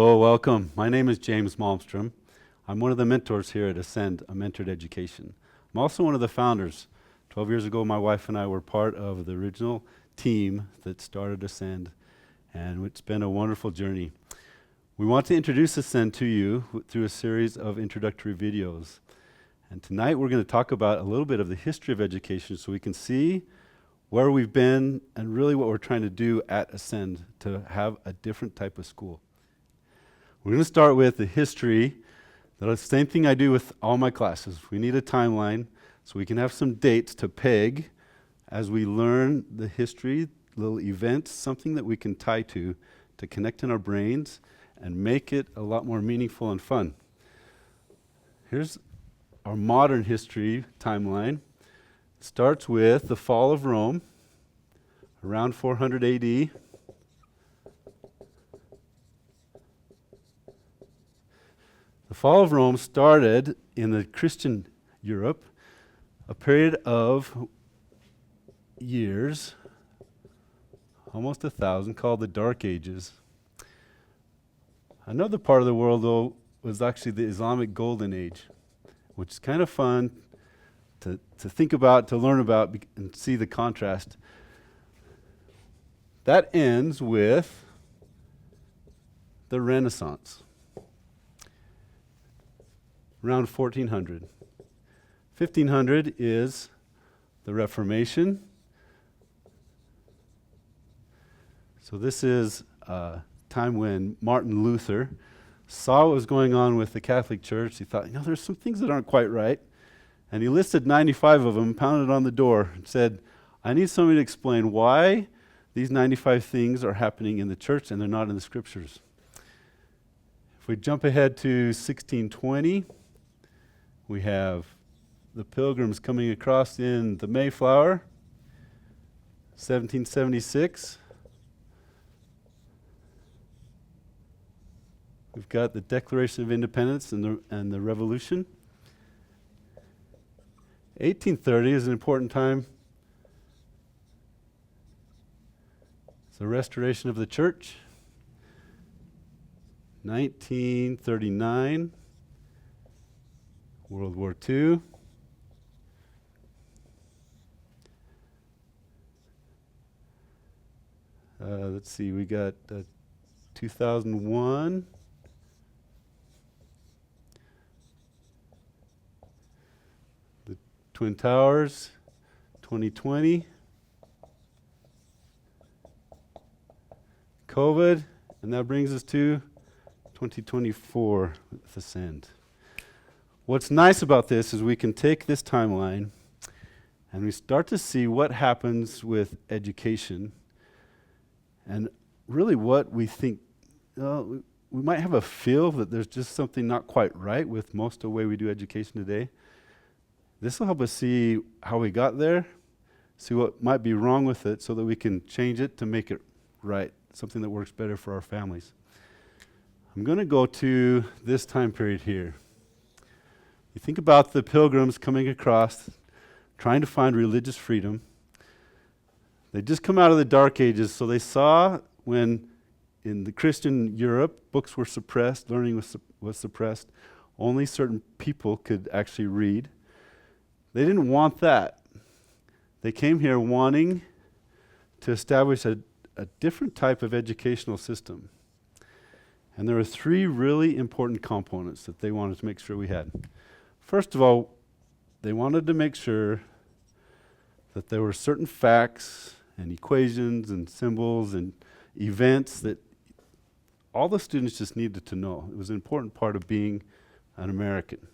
Hello, welcome. My name is James Malmstrom. I'm one of the mentors here at Ascend, a mentored education. I'm also one of the founders. 12 years ago, my wife and I were part of the original team that started Ascend, and it's been a wonderful journey. We want to introduce Ascend to you through a series of introductory videos. And tonight we're going to talk about a little bit of the history of education so we can see where we've been and really what we're trying to do at Ascend to have a different type of school. We're going to start with the history. That's the same thing I do with all my classes. We need a timeline so we can have some dates to peg as we learn the history, little events, something that we can tie to connect in our brains and make it a lot more meaningful and fun. Here's our modern history timeline. It starts with the fall of Rome around 400 AD. The fall of Rome started in the Christian Europe, a period of years, almost 1,000, called the Dark Ages. Another part of the world, though, was actually the Islamic Golden Age, which is kind of fun to think about, to learn about, and see the contrast. That ends with the Renaissance. Around 1400. 1500 is the Reformation. So this is a time when Martin Luther saw what was going on with the Catholic Church. He thought, there's some things that aren't quite right. And he listed 95 of them, pounded on the door, and said, I need somebody to explain why these 95 things are happening in the church and they're not in the scriptures. If we jump ahead to 1620, we have the Pilgrims coming across in the Mayflower. 1776. We've got the Declaration of Independence and the Revolution. 1830 is an important time. It's the restoration of the church. 1939. World War II. Let's see, we got 2001. The Twin Towers, 2020. COVID, and that brings us to 2024 with Ascend. What's nice about this is we can take this timeline and we start to see what happens with education and really what we think. We might have a feel that there's just something not quite right with most of the way we do education today. This will help us see how we got there, see what might be wrong with it so that we can change it to make it right, something that works better for our families. I'm going to go to this time period here. You think about the Pilgrims coming across, trying to find religious freedom. They just come out of the Dark Ages, so they saw when in the Christian Europe, books were suppressed, learning was suppressed. Only certain people could actually read. They didn't want that. They came here wanting to establish a different type of educational system. And there were three really important components that they wanted to make sure we had. First of all, they wanted to make sure that there were certain facts and equations and symbols and events that all the students just needed to know. It was an important part of being an American.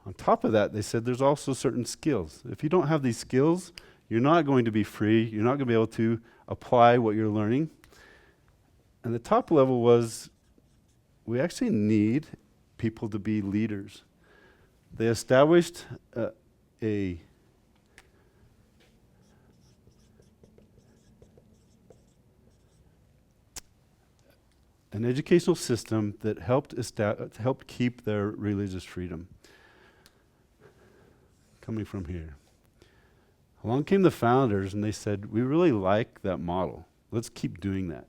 On top of that, they said there's also certain skills. If you don't have these skills, you're not going to be free. You're not going to be able to apply what you're learning. And the top level was we actually need people to be leaders. They established an educational system that helped keep their religious freedom. Coming from here. Along came the founders and they said, we really like that model. Let's keep doing that.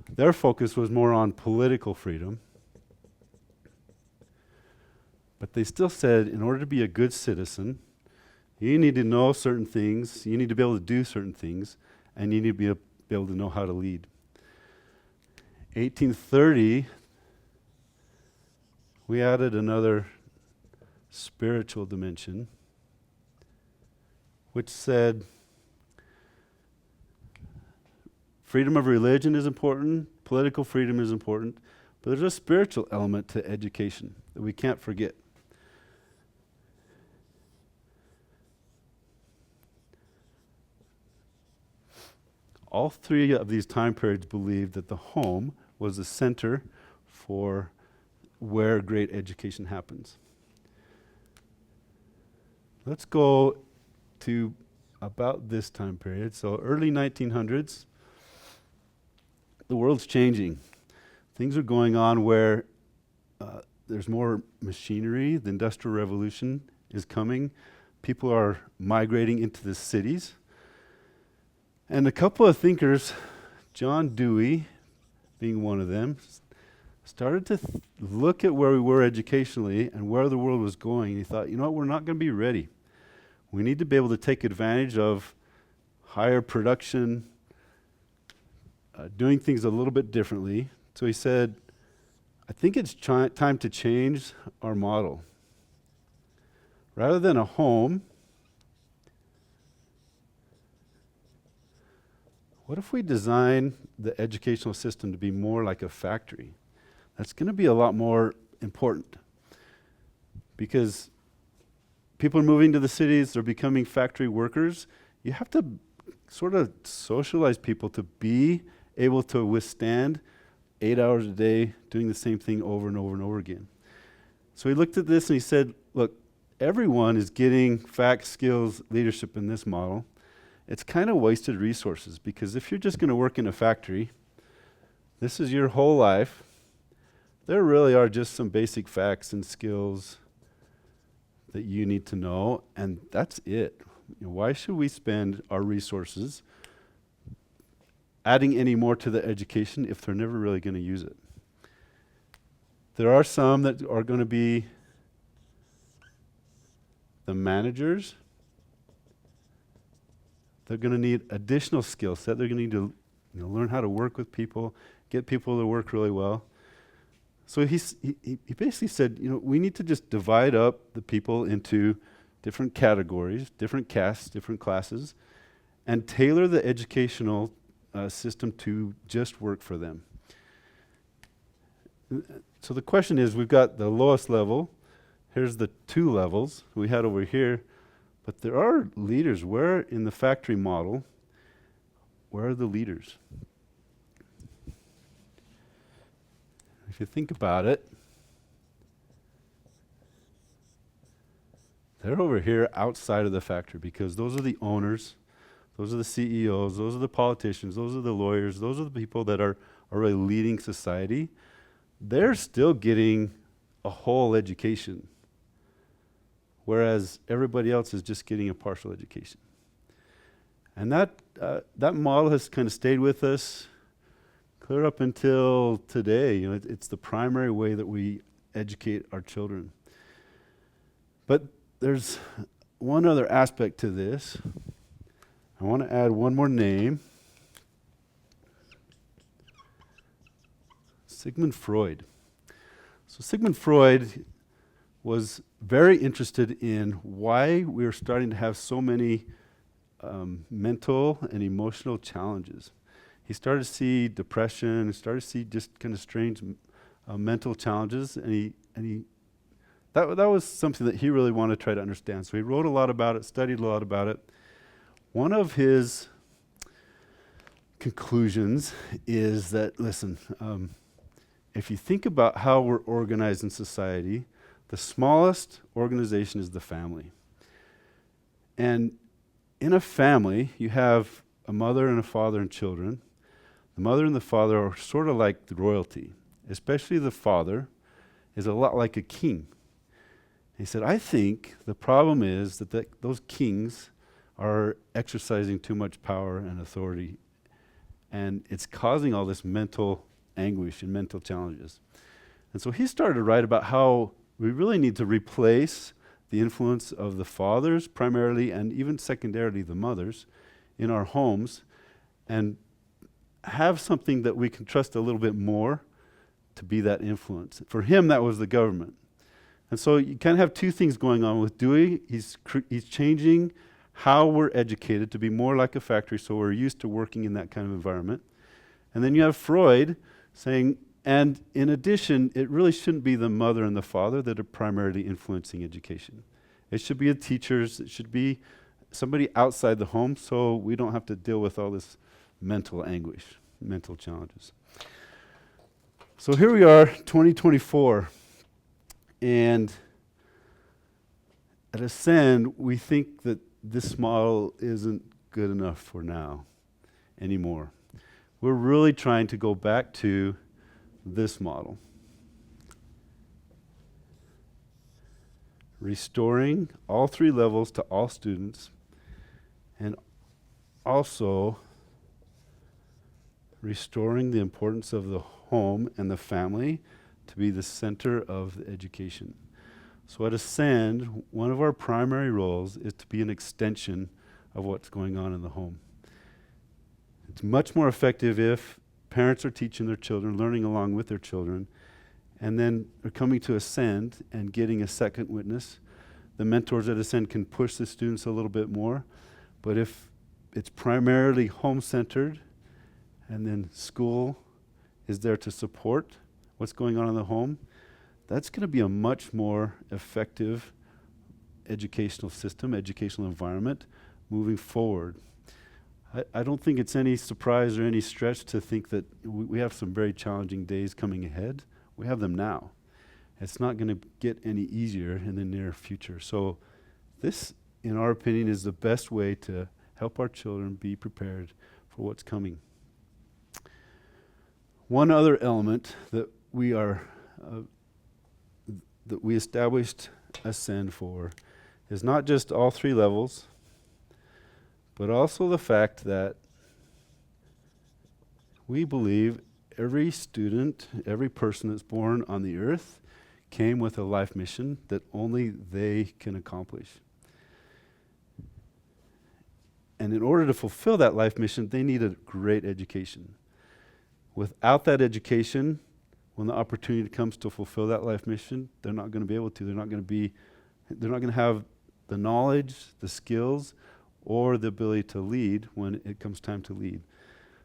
Their focus was more on political freedom. But they still said, in order to be a good citizen, you need to know certain things, you need to be able to do certain things, and you need to be able to know how to lead. 1830, we added another spiritual dimension, which said freedom of religion is important, political freedom is important, but there's a spiritual element to education that we can't forget. All three of these time periods believed that the home was the center for where great education happens. Let's go to about this time period. So early 1900s, the world's changing. Things are going on where there's more machinery. The Industrial Revolution is coming. People are migrating into the cities. And a couple of thinkers, John Dewey being one of them, started to look at where we were educationally and where the world was going. He thought, you know what, we're not going to be ready. We need to be able to take advantage of higher production, doing things a little bit differently. So he said, I think it's time to change our model. Rather than a home, what if we design the educational system to be more like a factory? That's going to be a lot more important because people are moving to the cities, they're becoming factory workers. You have to sort of socialize people to be able to withstand 8 hours a day doing the same thing over and over and over again. So he looked at this and he said, look, everyone is getting facts, skills, leadership in this model. It's kind of wasted resources because if you're just going to work in a factory, this is your whole life. There really are just some basic facts and skills that you need to know, and that's it. Why should we spend our resources adding any more to the education if they're never really going to use it? There are some that are going to be the managers. They're going to need additional skill set. They're going to need to learn how to work with people, get people to work really well. So he basically said, we need to just divide up the people into different categories, different castes, different classes, and tailor the educational system to just work for them. So the question is, we've got the lowest level. Here's the 2 levels we had over here. But there are leaders. Where in the factory model, where are the leaders? If you think about it, they're over here outside of the factory because those are the owners, those are the CEOs, those are the politicians, those are the lawyers, those are the people that are really leading society. They're still getting a whole education, whereas everybody else is just getting a partial education. And that model has kind of stayed with us clear up until today. It's the primary way that we educate our children. But there's one other aspect to this. I want to add one more name. Sigmund Freud. So Sigmund Freud was very interested in why we are starting to have so many mental and emotional challenges. He started to see depression, he started to see just kind of strange mental challenges, and that was something that he really wanted to try to understand. So he wrote a lot about it, studied a lot about it. One of his conclusions is that, listen, if you think about how we're organized in society, the smallest organization is the family. And in a family, you have a mother and a father and children. The mother and the father are sort of like the royalty, especially the father is a lot like a king. He said, I think the problem is that those kings are exercising too much power and authority and it's causing all this mental anguish and mental challenges. And so he started to write about how we really need to replace the influence of the fathers primarily, and even secondarily the mothers, in our homes, and have something that we can trust a little bit more to be that influence. For him, that was the government. And so you kind of have two things going on with Dewey. He's changing how we're educated to be more like a factory, so we're used to working in that kind of environment. And then you have Freud saying, and in addition, it really shouldn't be the mother and the father that are primarily influencing education. It should be the teachers, it should be somebody outside the home, so we don't have to deal with all this mental anguish, mental challenges. So here we are, 2024, and at Ascend, we think that this model isn't good enough for now anymore. We're really trying to go back to this model. Restoring all three levels to all students, and also restoring the importance of the home and the family to be the center of the education. So at Ascend, one of our primary roles is to be an extension of what's going on in the home. It's much more effective if parents are teaching their children, learning along with their children, and then are coming to Ascend and getting a second witness. The mentors at Ascend can push the students a little bit more, but if it's primarily home-centered and then school is there to support what's going on in the home, that's going to be a much more effective educational system, educational environment moving forward. I don't think it's any surprise or any stretch to think that we have some very challenging days coming ahead. We have them now. It's not going to get any easier in the near future. So this, in our opinion, is the best way to help our children be prepared for what's coming. One other element that we established Ascend for is not just all three levels, but also the fact that we believe every student, every person that's born on the earth came with a life mission that only they can accomplish. And in order to fulfill that life mission, they need a great education. Without that education, when the opportunity comes to fulfill that life mission, they're not going to be able to. They're not going to have the knowledge, the skills, or the ability to lead when it comes time to lead.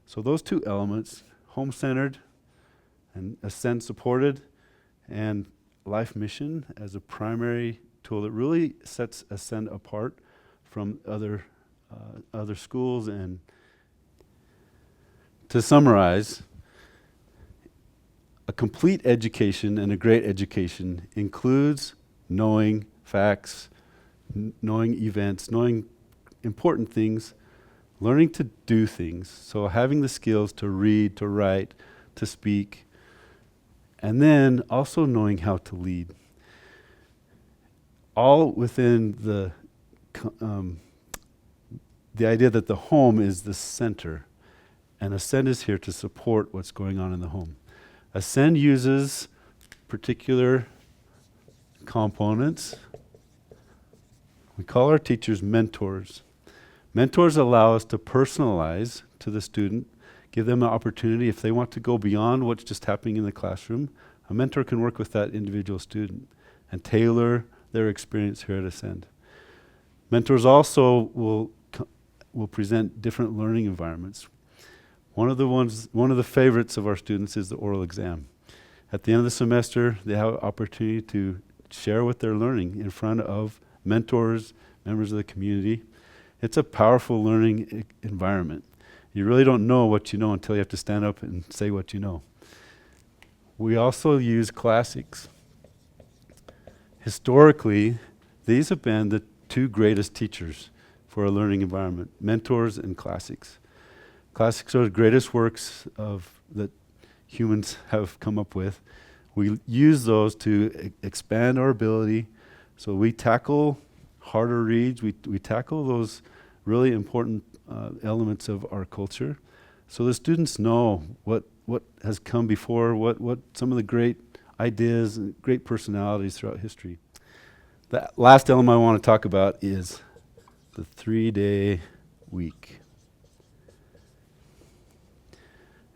So those two elements, home-centered and Ascend supported, and life mission as a primary tool that really sets Ascend apart from other schools. And to summarize, a complete education and a great education includes knowing facts, knowing events, knowing important things, learning to do things. So having the skills to read, to write, to speak, and then also knowing how to lead. All within the idea that the home is the center, and Ascend is here to support what's going on in the home. Ascend uses particular components. We call our teachers mentors. Mentors allow us to personalize to the student, give them an opportunity. If they want to go beyond what's just happening in the classroom, a mentor can work with that individual student and tailor their experience here at Ascend. Mentors also will present different learning environments. One of the favorites of our students is the oral exam. At the end of the semester, they have an opportunity to share what they're learning in front of mentors, members of the community. It's a powerful learning environment. You really don't know what you know until you have to stand up and say what you know. We also use classics. Historically, these have been the two greatest teachers for a learning environment, mentors and classics. Classics are the greatest works that humans have come up with. We use those to expand our ability. So we tackle harder reads. We tackle those really important elements of our culture so the students know what has come before, what some of the great ideas and great personalities throughout history. The last element I want to talk about is the 3-day week.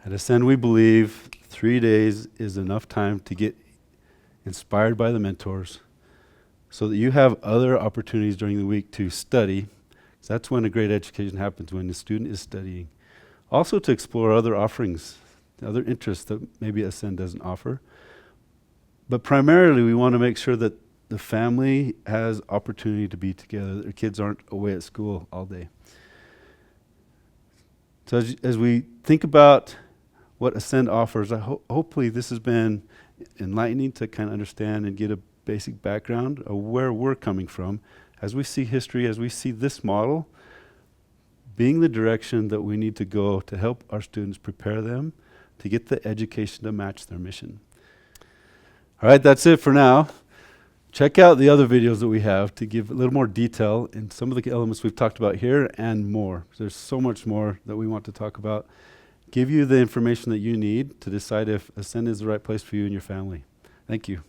At Ascend, we believe 3 days is enough time to get inspired by the mentors so that you have other opportunities during the week to study. That's when a great education happens, when the student is studying. Also to explore other offerings, other interests that maybe Ascend doesn't offer. But primarily, we want to make sure that the family has opportunity to be together, that their kids aren't away at school all day. So as we think about what Ascend offers, hopefully this has been enlightening to kind of understand and get a basic background of where we're coming from as we see history, as we see this model being the direction that we need to go to help our students prepare them to get the education to match their mission. All right, that's it for now. Check out the other videos that we have to give a little more detail in some of the elements we've talked about here and more. There's so much more that we want to talk about. Give you the information that you need to decide if Ascend is the right place for you and your family. Thank you.